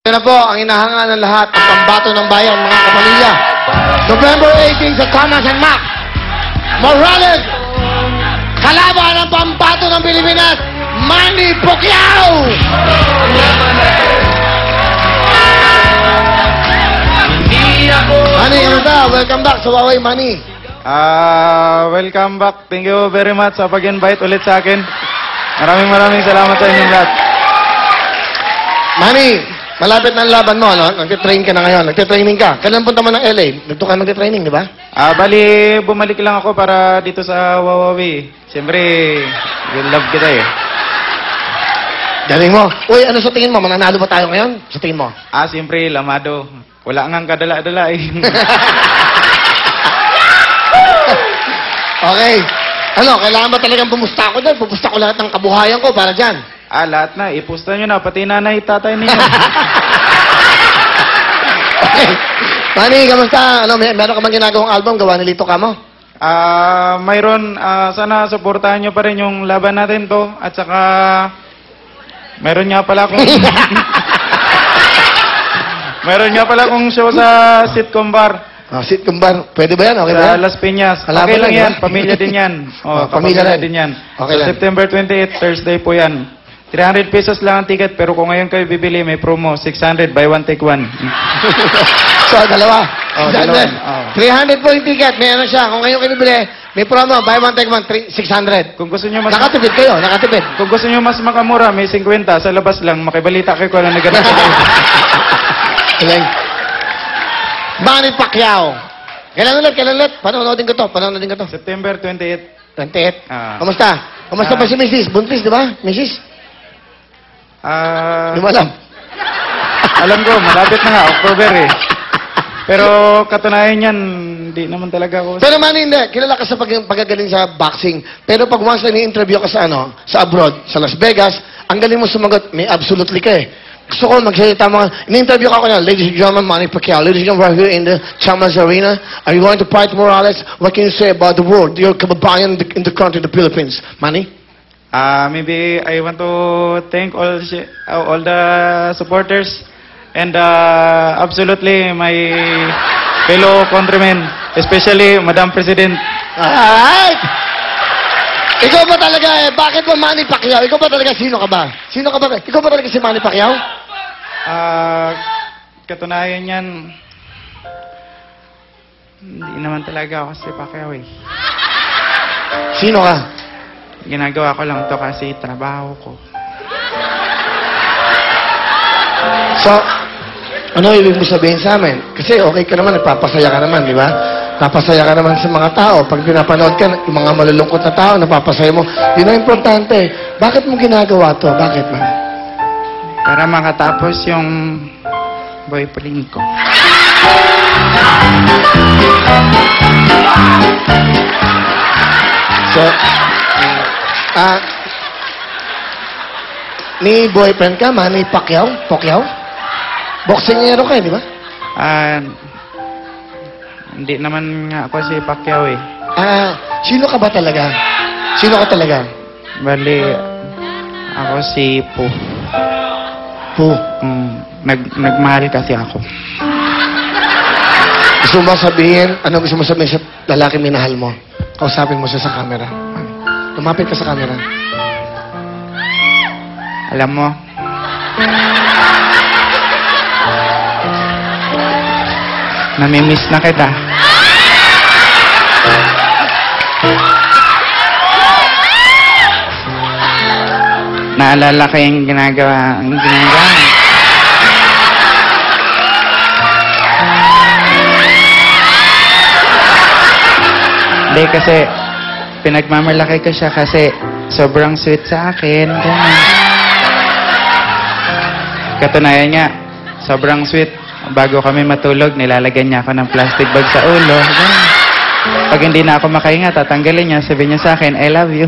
Yan na po ang inahangan ng lahat, ang pambato ng bayan, mga kapamilya. November 18 sa Thomas and Mack Morales, kalaban ng pambato ng Pilipinas, Manny Pacquiao! Manny, kamusta? Welcome back sa Huawei, Manny. Welcome back. Thank you very much sa pag-invite ulit sa akin. Maraming salamat sa inyong lahat. Manny, malapit na ang laban mo, no? Nagtitrain ka na ngayon. Nagtitraining ka. Kailan punta mo ng LA? Dito ka magtitraining, di ba? Bali, bumalik lang ako para dito sa Huawei. Siyempre, love kita eh. Galing mo. Uy, ano sa tingin mo? Mananalo ba tayo ngayon? Sa tingin mo? Siyempre, lamado. Wala ngang kadala-dala eh. Okay. Ano, kailangan ba talagang bumusta ako dyan? Bumusta ko lahat ng kabuhayan ko para dyan. Lahat na. Ipusta nyo na. Pati nanay, tatay ninyo. Okay. Manny, kamusta? Ano, meron ka bang ginagawang album? Gawa ni Lito Camo? Mayroon, sana supportahan nyo pa rin yung laban natin to. At saka, mayroon nga pala akong... mayroon nga pala akong show sa sitcom bar. Sitcom bar. Pwede ba yan? Okay ba Sa yan? Las Piñas. Kalaban Okay lang lang, yan. diba? Pamilya din yan. Pamilya din yan. Okay So, lang. September 28, Thursday po yan. 300 pesos lang ang ticket, pero kung ngayon kayo bibili, may promo. 600, buy one, take one. So, dalawa. Oh, 600. dalawa. 300 po yung ticket. May ano siya. Kung ngayon kayo bibili, may promo. Buy one, take one. 600. Kung gusto nyo mas... Nakatipid kayo. Nakatipid. Kung gusto nyo mas makamura, may 50. Sa labas lang, makibalita kayo kung ano naganap sa kayo. Galing. Manny Pacquiao. Kailan ulit? Panonoodin ko to. September 28. 28. Ah. Kamusta? Kamusta ba si Mrs.? Buntis, di ba? Mrs.? Di mo alam. Alam ko, malapit na nga, October eh. Pero katunayan yan, hindi naman talaga ako... Pero Manny, hindi. Kilala ka sa pagagaling sa boxing. Pero pag once na ni-interview ka sa sa abroad, sa Las Vegas, ang galing mo sumagot, may absolutely ka eh. Gusto ko magsalita mga... Ni-interview ka ako na, ladies and gentlemen, Manny Pacquiao. Ladies and gentlemen, we're here in the Chalmers Arena. Are you going to fight Morales? What can you say about the world, your kababayan in the country, the Philippines? Manny? Maybe I want to thank all the supporters and absolutely my fellow countrymen, especially Madam President. Alright! Ikaw ba talaga bakit ba Manny Pacquiao? Ikaw ba talaga, sino ka ba? Ikaw ba talaga si Manny Pacquiao? Katunayan yan, hindi naman talaga ako si Pacquiao eh. Sino ka? Ginagawa ko lang to kasi trabaho ko. So, ano ibig mo sabihin sa amin? Kasi okay ka naman, nagpapasaya ka naman, di ba? Napasaya ka naman sa mga tao. Pag pinapanood ka, yung mga malulungkot na tao, napapasaya mo. Yun ang importante. Bakit mo ginagawa to? Bakit, man? Para makatapos yung boyfriend ko. So, may boyfriend ka, Manny Pacquiao? Boksingero ka, di ba? Hindi naman nga ako si Pacquiao eh. Sino ka ba talaga? Sino ka talaga? Bali, ako si Po. Po. Nagmahal kasi ako. Gusto mo sabihin, ano gusto mo sabihin sa lalaki minahal mo? Kausapin mo siya sa camera. Lumapit ka sa camera. Alam mo, namimiss na kita. Naalala ko yung ginagawa. Hindi kasi pinagmamalaki ko siya kasi sobrang sweet sa akin. Ganun. Katunayan niya, sobrang sweet. Bago kami matulog, nilalagyan niya ako ng plastic bag sa ulo. Ganun. Pag hindi na ako makahinga, tatanggalin niya. Sabi niya sa akin, I love you.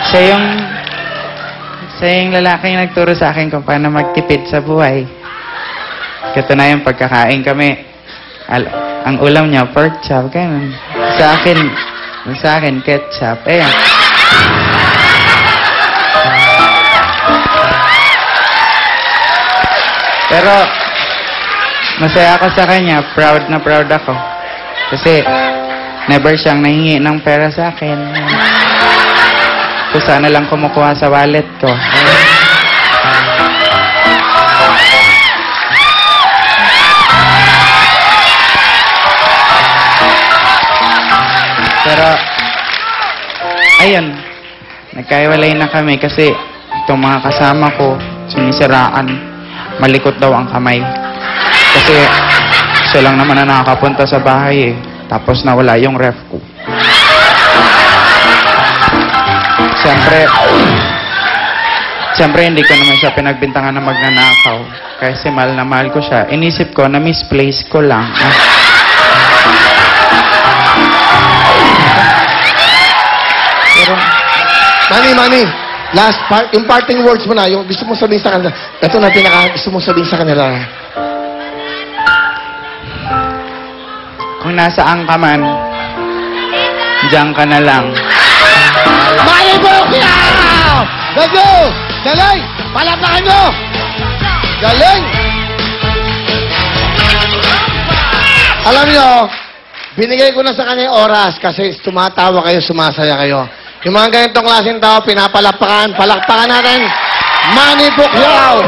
Siya yung lalaking nagturo sa akin kung paano magtipid sa buhay. Katunayan, pagkakain kami, ang ulam niya, pork chop, ganun. Sa akin, ketchup. Ayan. Pero, masaya ako sa kanya. Proud na proud ako. Kasi, never siyang nahingi ng pera sa akin. Kung sana lang kumukuha sa wallet ko. Pero, ayun, nagkaiwalay na kami kasi itong mga kasama ko, sinisiraan, malikot daw ang kamay. Kasi siya lang naman na nakakapunta sa bahay eh. Tapos nawala yung ref ko. Siyempre hindi ko naman siya pinagbintangan na magnanakaw. Kasi mahal na mahal ko siya. Inisip ko na misplace ko lang. Pero, Manny, last part, yung parting words mo na, yung gusto mong sabihin sa kanila. Ito na gusto mong sabihin sa kanila. kung nasaan ka man, diyan ka na lang. Manny Pacquiao! Let's go! Galing! Palapakan nyo! Galing! Alam nyo, binigay ko na sa kanya yung oras kasi tumatawa kayo, sumasaya kayo. Yung mga ganitong klaseng tao, pinapalakpakan, palakpakan natin. Manny Pacquiao!